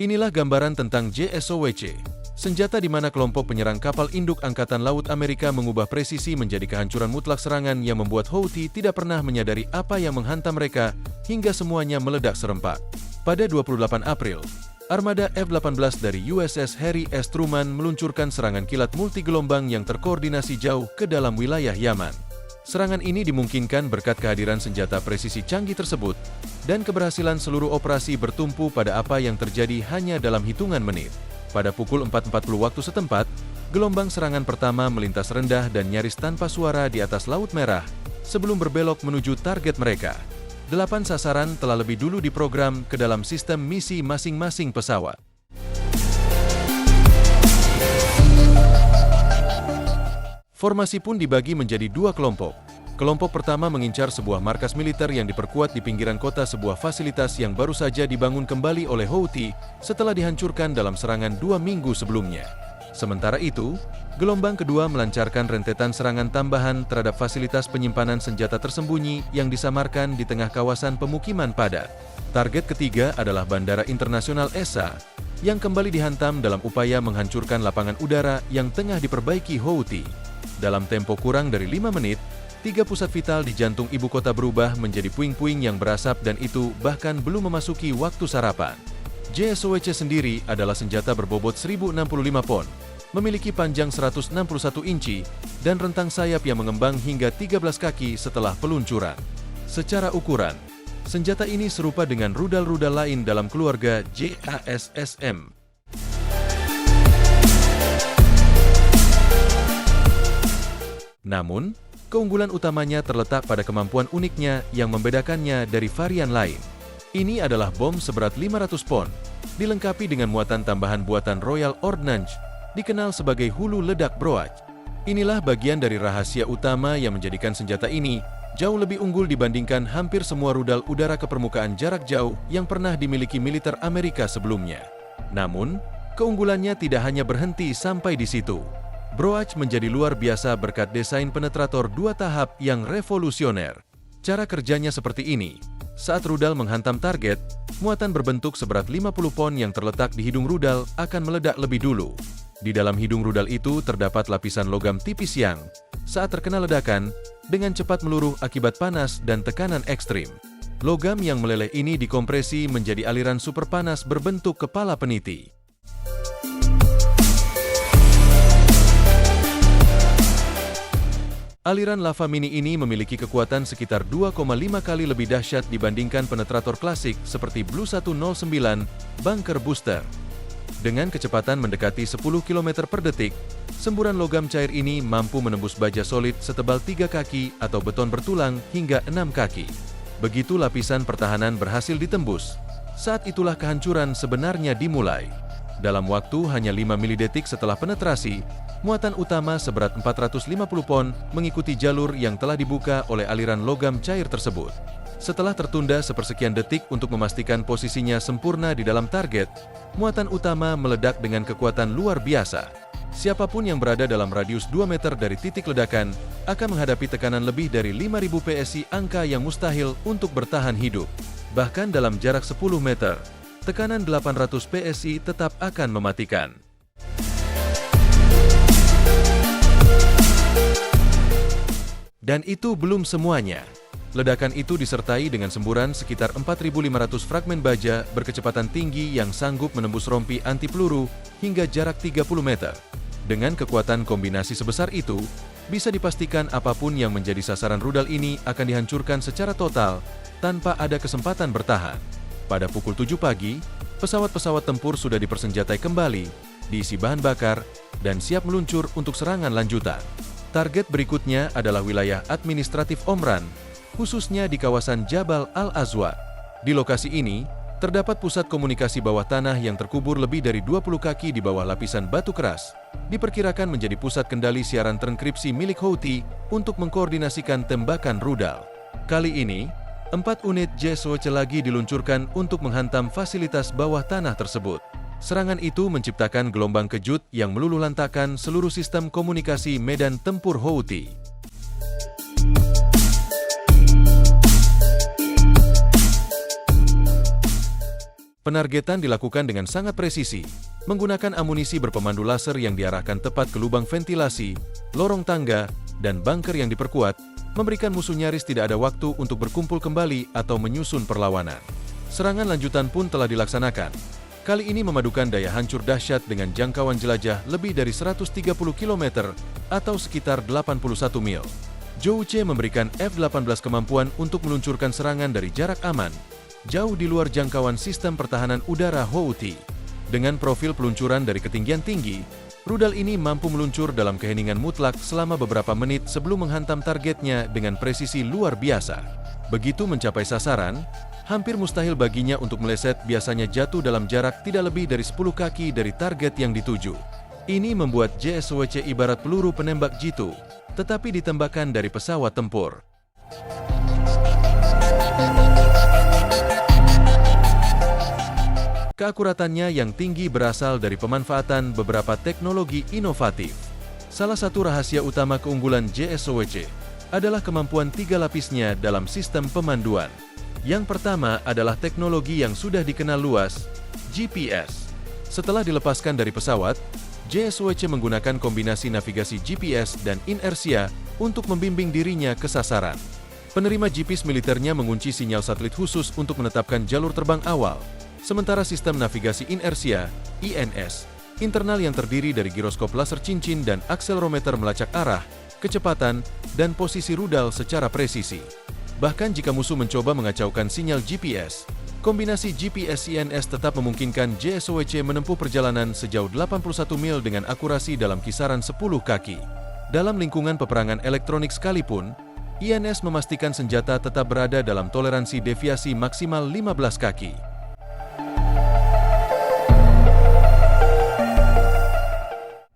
Inilah gambaran tentang JSOWC, senjata di mana kelompok penyerang kapal induk Angkatan Laut Amerika mengubah presisi menjadi kehancuran mutlak serangan yang membuat Houthi tidak pernah menyadari apa yang menghantam mereka hingga semuanya meledak serempak. Pada 28 April, armada F-18 dari USS Harry S. Truman meluncurkan serangan kilat multigelombang yang terkoordinasi jauh ke dalam wilayah Yaman. Serangan ini dimungkinkan berkat kehadiran senjata presisi canggih tersebut, dan keberhasilan seluruh operasi bertumpu pada apa yang terjadi hanya dalam hitungan menit. Pada pukul 4.40 waktu setempat, gelombang serangan pertama melintas rendah dan nyaris tanpa suara di atas Laut Merah, sebelum berbelok menuju target mereka. 8 sasaran telah lebih dulu diprogram ke dalam sistem misi masing-masing pesawat. Formasi pun dibagi menjadi 2 kelompok. Kelompok pertama mengincar sebuah markas militer yang diperkuat di pinggiran kota, sebuah fasilitas yang baru saja dibangun kembali oleh Houthi setelah dihancurkan dalam serangan 2 minggu sebelumnya. Sementara itu, gelombang kedua melancarkan rentetan serangan tambahan terhadap fasilitas penyimpanan senjata tersembunyi yang disamarkan di tengah kawasan pemukiman padat. Target ketiga adalah Bandara Internasional Essa, yang kembali dihantam dalam upaya menghancurkan lapangan udara yang tengah diperbaiki Houthi. Dalam tempo kurang dari 5 menit, 3 pusat vital di jantung ibu kota berubah menjadi puing-puing yang berasap, dan itu bahkan belum memasuki waktu sarapan. JSOWC sendiri adalah senjata berbobot 1065 pon, memiliki panjang 161 inci, dan rentang sayap yang mengembang hingga 13 kaki setelah peluncuran. Secara ukuran, senjata ini serupa dengan rudal-rudal lain dalam keluarga JASSM. Namun, keunggulan utamanya terletak pada kemampuan uniknya yang membedakannya dari varian lain. Ini adalah bom seberat 500 pon, dilengkapi dengan muatan tambahan buatan Royal Ordnance, dikenal sebagai hulu ledak Broach. Inilah bagian dari rahasia utama yang menjadikan senjata ini jauh lebih unggul dibandingkan hampir semua rudal udara ke permukaan jarak jauh yang pernah dimiliki militer Amerika sebelumnya. Namun, keunggulannya tidak hanya berhenti sampai di situ. Broach menjadi luar biasa berkat desain penetrator 2 tahap yang revolusioner. Cara kerjanya seperti ini. Saat rudal menghantam target, muatan berbentuk seberat 50 pon yang terletak di hidung rudal akan meledak lebih dulu. Di dalam hidung rudal itu terdapat lapisan logam tipis yang, saat terkena ledakan, dengan cepat meluruh akibat panas dan tekanan ekstrim. Logam yang meleleh ini dikompresi menjadi aliran super panas berbentuk kepala peniti. Aliran lava mini ini memiliki kekuatan sekitar 2,5 kali lebih dahsyat dibandingkan penetrator klasik seperti Blue 109 Bunker Booster. Dengan kecepatan mendekati 10 km per detik, semburan logam cair ini mampu menembus baja solid setebal 3 kaki atau beton bertulang hingga 6 kaki. Begitu lapisan pertahanan berhasil ditembus, saat itulah kehancuran sebenarnya dimulai. Dalam waktu hanya 5 milidetik setelah penetrasi, muatan utama seberat 450 pon mengikuti jalur yang telah dibuka oleh aliran logam cair tersebut. Setelah tertunda sepersekian detik untuk memastikan posisinya sempurna di dalam target, muatan utama meledak dengan kekuatan luar biasa. Siapapun yang berada dalam radius 2 meter dari titik ledakan akan menghadapi tekanan lebih dari 5.000 PSI, angka yang mustahil untuk bertahan hidup. Bahkan dalam jarak 10 meter, tekanan 800 PSI tetap akan mematikan. Dan itu belum semuanya. Ledakan itu disertai dengan semburan sekitar 4.500 fragmen baja berkecepatan tinggi yang sanggup menembus rompi anti peluru hingga jarak 30 meter. Dengan kekuatan kombinasi sebesar itu, bisa dipastikan apapun yang menjadi sasaran rudal ini akan dihancurkan secara total tanpa ada kesempatan bertahan. Pada pukul 7 pagi, pesawat-pesawat tempur sudah dipersenjatai kembali, diisi bahan bakar, dan siap meluncur untuk serangan lanjutan. Target berikutnya adalah wilayah administratif Omran, khususnya di kawasan Jabal Al-Azwad. Di lokasi ini, terdapat pusat komunikasi bawah tanah yang terkubur lebih dari 20 kaki di bawah lapisan batu keras. Diperkirakan menjadi pusat kendali siaran transkripsi milik Houthi untuk mengkoordinasikan tembakan rudal. Kali ini, 4 unit JSOWC lagi diluncurkan untuk menghantam fasilitas bawah tanah tersebut. Serangan itu menciptakan gelombang kejut yang meluluhlantakkan seluruh sistem komunikasi medan tempur Houthi. Penargetan dilakukan dengan sangat presisi, menggunakan amunisi berpemandu laser yang diarahkan tepat ke lubang ventilasi, lorong tangga, dan bunker yang diperkuat, memberikan musuh nyaris tidak ada waktu untuk berkumpul kembali atau menyusun perlawanan. Serangan lanjutan pun telah dilaksanakan. Kali ini memadukan daya hancur dahsyat dengan jangkauan jelajah lebih dari 130 km atau sekitar 81 mil. Zhou Ce memberikan F-18 kemampuan untuk meluncurkan serangan dari jarak aman, jauh di luar jangkauan sistem pertahanan udara Houthi. Dengan profil peluncuran dari ketinggian tinggi, rudal ini mampu meluncur dalam keheningan mutlak selama beberapa menit sebelum menghantam targetnya dengan presisi luar biasa. Begitu mencapai sasaran, hampir mustahil baginya untuk meleset, biasanya jatuh dalam jarak tidak lebih dari 10 kaki dari target yang dituju. Ini membuat JSOWC ibarat peluru penembak jitu, tetapi ditembakkan dari pesawat tempur. Keakuratannya yang tinggi berasal dari pemanfaatan beberapa teknologi inovatif. Salah satu rahasia utama keunggulan JSOWC adalah kemampuan 3 lapisnya dalam sistem pemanduan. Yang pertama adalah teknologi yang sudah dikenal luas, GPS. Setelah dilepaskan dari pesawat, JSOWC menggunakan kombinasi navigasi GPS dan inersia untuk membimbing dirinya ke sasaran. Penerima GPS militernya mengunci sinyal satelit khusus untuk menetapkan jalur terbang awal. Sementara sistem navigasi inersia, INS, internal yang terdiri dari giroskop laser cincin dan akselerometer melacak arah, kecepatan, dan posisi rudal secara presisi. Bahkan jika musuh mencoba mengacaukan sinyal GPS, kombinasi GPS INS tetap memungkinkan JSOWC menempuh perjalanan sejauh 81 mil dengan akurasi dalam kisaran 10 kaki. Dalam lingkungan peperangan elektronik sekalipun, INS memastikan senjata tetap berada dalam toleransi deviasi maksimal 15 kaki.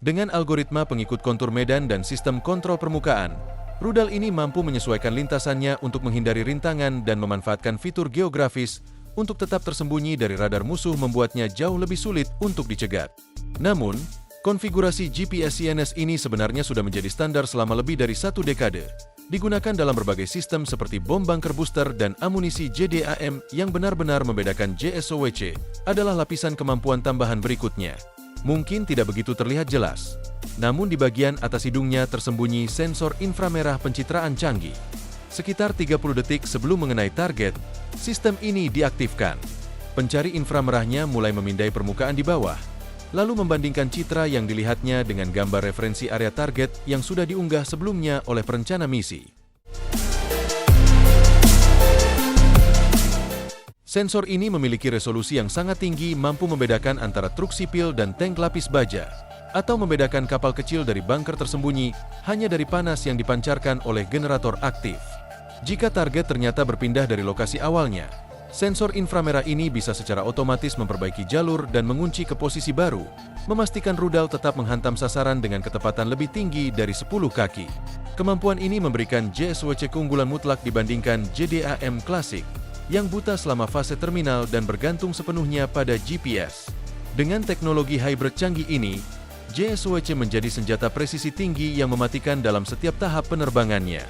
Dengan algoritma pengikut kontur medan dan sistem kontrol permukaan, rudal ini mampu menyesuaikan lintasannya untuk menghindari rintangan dan memanfaatkan fitur geografis untuk tetap tersembunyi dari radar musuh, membuatnya jauh lebih sulit untuk dicegat. Namun, konfigurasi GPS INS ini sebenarnya sudah menjadi standar selama lebih dari 1 dekade. Digunakan dalam berbagai sistem seperti bom bunker booster dan amunisi JDAM. Yang benar-benar membedakan JSOWC adalah lapisan kemampuan tambahan berikutnya. Mungkin tidak begitu terlihat jelas, namun di bagian atas hidungnya tersembunyi sensor inframerah pencitraan canggih. Sekitar 30 detik sebelum mengenai target, sistem ini diaktifkan. Pencari inframerahnya mulai memindai permukaan di bawah, lalu membandingkan citra yang dilihatnya dengan gambar referensi area target yang sudah diunggah sebelumnya oleh perencana misi. Sensor ini memiliki resolusi yang sangat tinggi, mampu membedakan antara truk sipil dan tank lapis baja, atau membedakan kapal kecil dari bunker tersembunyi hanya dari panas yang dipancarkan oleh generator aktif. Jika target ternyata berpindah dari lokasi awalnya, sensor inframerah ini bisa secara otomatis memperbaiki jalur dan mengunci ke posisi baru, memastikan rudal tetap menghantam sasaran dengan ketepatan lebih tinggi dari 10 kaki. Kemampuan ini memberikan JSOWC keunggulan mutlak dibandingkan JDAM klasik, yang buta selama fase terminal dan bergantung sepenuhnya pada GPS. Dengan teknologi hybrid canggih ini, JSOWC menjadi senjata presisi tinggi yang mematikan dalam setiap tahap penerbangannya.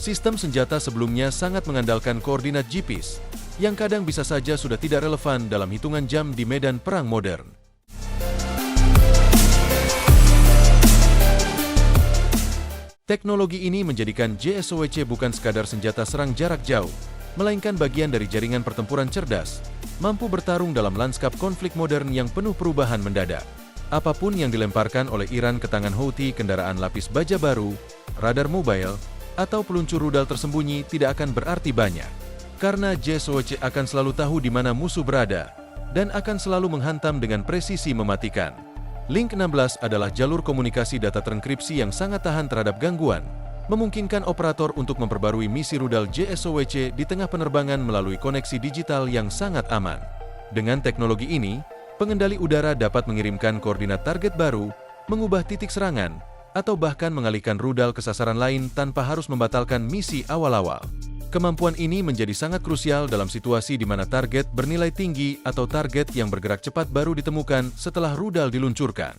Sistem senjata sebelumnya sangat mengandalkan koordinat GPS, yang kadang bisa saja sudah tidak relevan dalam hitungan jam di medan perang modern. Teknologi ini menjadikan JSOWC bukan sekadar senjata serang jarak jauh, melainkan bagian dari jaringan pertempuran cerdas, mampu bertarung dalam lanskap konflik modern yang penuh perubahan mendadak. Apapun yang dilemparkan oleh Iran ke tangan Houthi, kendaraan lapis baja baru, radar mobile, atau peluncur rudal tersembunyi tidak akan berarti banyak. Karena JSOWC akan selalu tahu di mana musuh berada, dan akan selalu menghantam dengan presisi mematikan. Link 16 adalah jalur komunikasi data terenkripsi yang sangat tahan terhadap gangguan, memungkinkan operator untuk memperbarui misi rudal JSOWC di tengah penerbangan melalui koneksi digital yang sangat aman. Dengan teknologi ini, pengendali udara dapat mengirimkan koordinat target baru, mengubah titik serangan, atau bahkan mengalihkan rudal ke sasaran lain tanpa harus membatalkan misi awal-awal. Kemampuan ini menjadi sangat krusial dalam situasi di mana target bernilai tinggi atau target yang bergerak cepat baru ditemukan setelah rudal diluncurkan.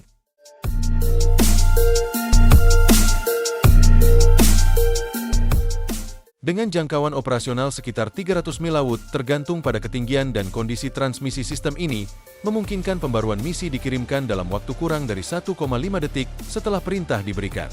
Dengan jangkauan operasional sekitar 300 mil laut tergantung pada ketinggian dan kondisi transmisi sistem ini, memungkinkan pembaruan misi dikirimkan dalam waktu kurang dari 1,5 detik setelah perintah diberikan.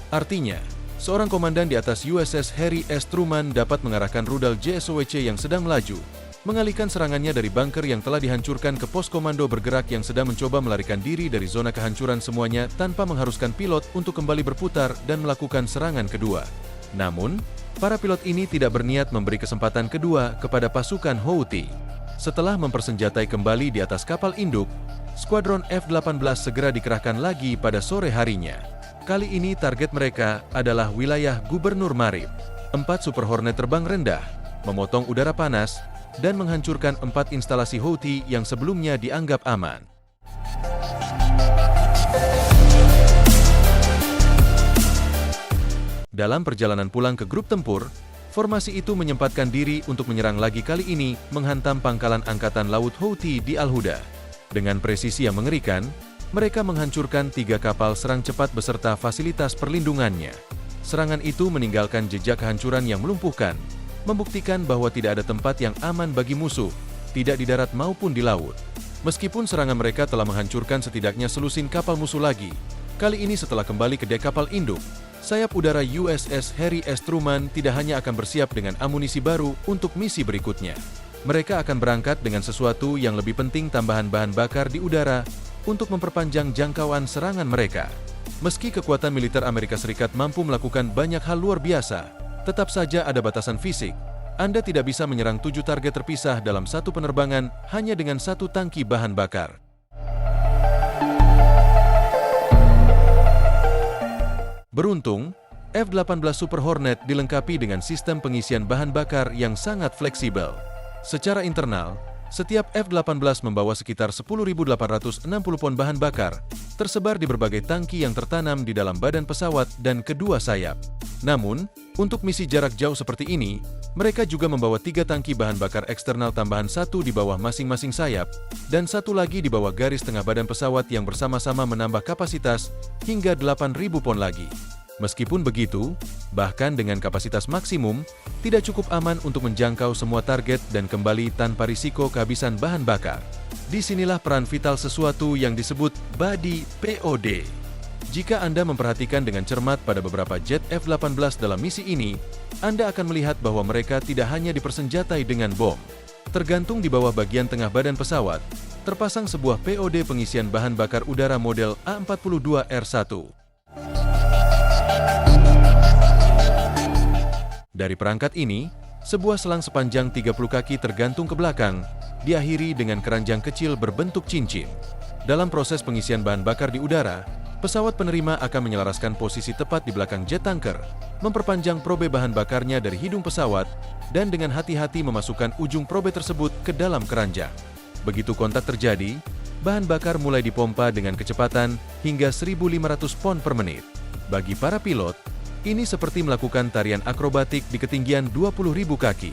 Artinya, seorang komandan di atas USS Harry S. Truman dapat mengarahkan rudal JSOWC yang sedang melaju, mengalihkan serangannya dari bunker yang telah dihancurkan ke pos komando bergerak yang sedang mencoba melarikan diri dari zona kehancuran semuanya tanpa mengharuskan pilot untuk kembali berputar dan melakukan serangan kedua. Namun, para pilot ini tidak berniat memberi kesempatan kedua kepada pasukan Houthi. Setelah mempersenjatai kembali di atas kapal induk, skuadron F-18 segera dikerahkan lagi pada sore harinya. Kali ini target mereka adalah wilayah Gubernur Marib. 4 Super Hornet terbang rendah, memotong udara panas, dan menghancurkan 4 instalasi Houthi yang sebelumnya dianggap aman. Dalam perjalanan pulang ke grup tempur, formasi itu menyempatkan diri untuk menyerang lagi, kali ini menghantam pangkalan Angkatan Laut Houthi di Al-Huda. Dengan presisi yang mengerikan, mereka menghancurkan 3 kapal serang cepat beserta fasilitas perlindungannya. Serangan itu meninggalkan jejak kehancuran yang melumpuhkan, membuktikan bahwa tidak ada tempat yang aman bagi musuh, tidak di darat maupun di laut. Meskipun serangan mereka telah menghancurkan setidaknya selusin kapal musuh lagi, kali ini setelah kembali ke dek kapal induk, sayap udara USS Harry S. Truman tidak hanya akan bersiap dengan amunisi baru untuk misi berikutnya. Mereka akan berangkat dengan sesuatu yang lebih penting, tambahan bahan bakar di udara untuk memperpanjang jangkauan serangan mereka. Meski kekuatan militer Amerika Serikat mampu melakukan banyak hal luar biasa, tetap saja ada batasan fisik. Anda tidak bisa menyerang 7 target terpisah dalam satu penerbangan hanya dengan 1 tangki bahan bakar. Beruntung, F-18 Super Hornet dilengkapi dengan sistem pengisian bahan bakar yang sangat fleksibel. Secara internal, setiap F-18 membawa sekitar 10.860 pon bahan bakar, tersebar di berbagai tangki yang tertanam di dalam badan pesawat dan kedua sayap. Namun, untuk misi jarak jauh seperti ini, mereka juga membawa 3 tangki bahan bakar eksternal tambahan, 1 di bawah masing-masing sayap, dan 1 lagi di bawah garis tengah badan pesawat yang bersama-sama menambah kapasitas hingga 8.000 pon lagi. Meskipun begitu, bahkan dengan kapasitas maksimum, tidak cukup aman untuk menjangkau semua target dan kembali tanpa risiko kehabisan bahan bakar. Disinilah peran vital sesuatu yang disebut body POD. Jika Anda memperhatikan dengan cermat pada beberapa jet F-18 dalam misi ini, Anda akan melihat bahwa mereka tidak hanya dipersenjatai dengan bom. Tergantung di bawah bagian tengah badan pesawat, terpasang sebuah POD pengisian bahan bakar udara model A-42R1. Dari perangkat ini, sebuah selang sepanjang 30 kaki tergantung ke belakang, diakhiri dengan keranjang kecil berbentuk cincin. Dalam proses pengisian bahan bakar di udara, pesawat penerima akan menyelaraskan posisi tepat di belakang jet tanker, memperpanjang probe bahan bakarnya dari hidung pesawat, dan dengan hati-hati memasukkan ujung probe tersebut ke dalam keranjang. Begitu kontak terjadi, bahan bakar mulai dipompa dengan kecepatan hingga 1.500 pon per menit. Bagi para pilot, ini seperti melakukan tarian akrobatik di ketinggian 20.000 kaki.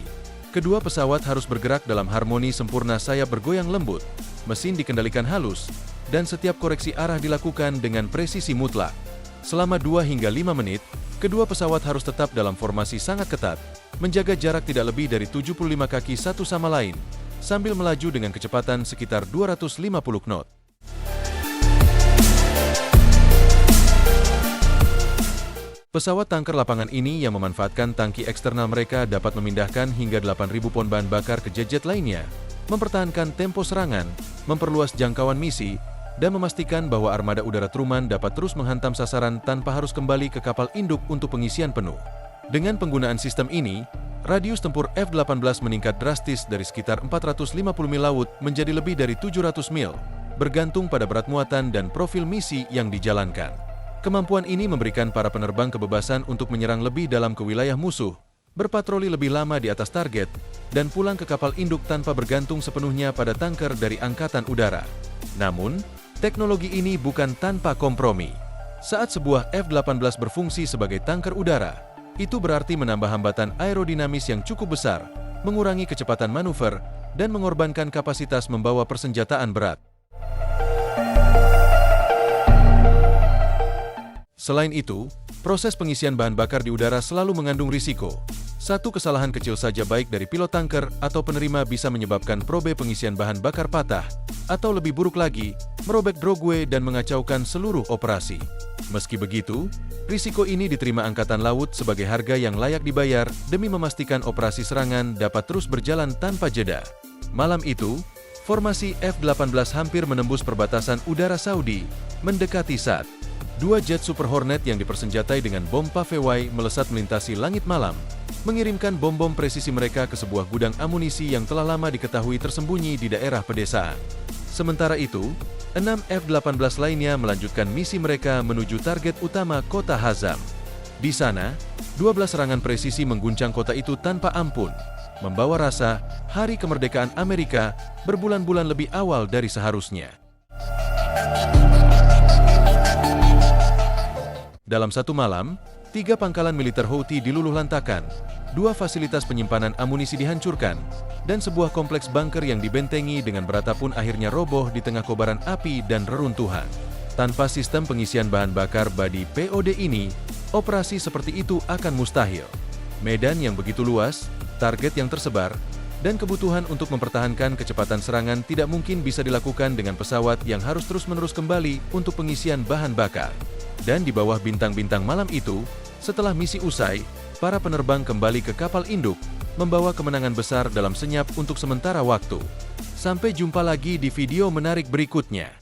Kedua pesawat harus bergerak dalam harmoni sempurna, sayap bergoyang lembut, mesin dikendalikan halus, dan setiap koreksi arah dilakukan dengan presisi mutlak. Selama 2 hingga 5 menit, kedua pesawat harus tetap dalam formasi sangat ketat, menjaga jarak tidak lebih dari 75 kaki satu sama lain, sambil melaju dengan kecepatan sekitar 250 knot. Pesawat tanker lapangan ini yang memanfaatkan tangki eksternal mereka dapat memindahkan hingga 8.000 pon bahan bakar ke jet-jet lainnya, mempertahankan tempo serangan, memperluas jangkauan misi, dan memastikan bahwa armada udara Truman dapat terus menghantam sasaran tanpa harus kembali ke kapal induk untuk pengisian penuh. Dengan penggunaan sistem ini, radius tempur F-18 meningkat drastis dari sekitar 450 mil laut menjadi lebih dari 700 mil, bergantung pada berat muatan dan profil misi yang dijalankan. Kemampuan ini memberikan para penerbang kebebasan untuk menyerang lebih dalam ke wilayah musuh, berpatroli lebih lama di atas target, dan pulang ke kapal induk tanpa bergantung sepenuhnya pada tanker dari Angkatan Udara. Namun, teknologi ini bukan tanpa kompromi. Saat sebuah F-18 berfungsi sebagai tanker udara, itu berarti menambah hambatan aerodinamis yang cukup besar, mengurangi kecepatan manuver, dan mengorbankan kapasitas membawa persenjataan berat. Selain itu, proses pengisian bahan bakar di udara selalu mengandung risiko. Satu kesalahan kecil saja baik dari pilot tanker atau penerima bisa menyebabkan probe pengisian bahan bakar patah, atau lebih buruk lagi, merobek drogway dan mengacaukan seluruh operasi. Meski begitu, risiko ini diterima Angkatan Laut sebagai harga yang layak dibayar demi memastikan operasi serangan dapat terus berjalan tanpa jeda. Malam itu, formasi F-18 hampir menembus perbatasan udara Saudi, mendekati SAT. Dua jet Super Hornet yang dipersenjatai dengan bom Paveway melesat melintasi langit malam, mengirimkan bom-bom presisi mereka ke sebuah gudang amunisi yang telah lama diketahui tersembunyi di daerah pedesaan. Sementara itu, 6 F-18 lainnya melanjutkan misi mereka menuju target utama kota Hazam. Di sana, 12 serangan presisi mengguncang kota itu tanpa ampun, membawa rasa hari kemerdekaan Amerika berbulan-bulan lebih awal dari seharusnya. Dalam satu malam, 3 pangkalan militer Houthi diluluhlantakan, 2 fasilitas penyimpanan amunisi dihancurkan, dan sebuah kompleks bunker yang dibentengi dengan berata pun akhirnya roboh di tengah kobaran api dan reruntuhan. Tanpa sistem pengisian bahan bakar badi POD ini, operasi seperti itu akan mustahil. Medan yang begitu luas, target yang tersebar, dan kebutuhan untuk mempertahankan kecepatan serangan tidak mungkin bisa dilakukan dengan pesawat yang harus terus-menerus kembali untuk pengisian bahan bakar. Dan di bawah bintang-bintang malam itu, setelah misi usai, para penerbang kembali ke kapal induk, membawa kemenangan besar dalam senyap untuk sementara waktu. Sampai jumpa lagi di video menarik berikutnya.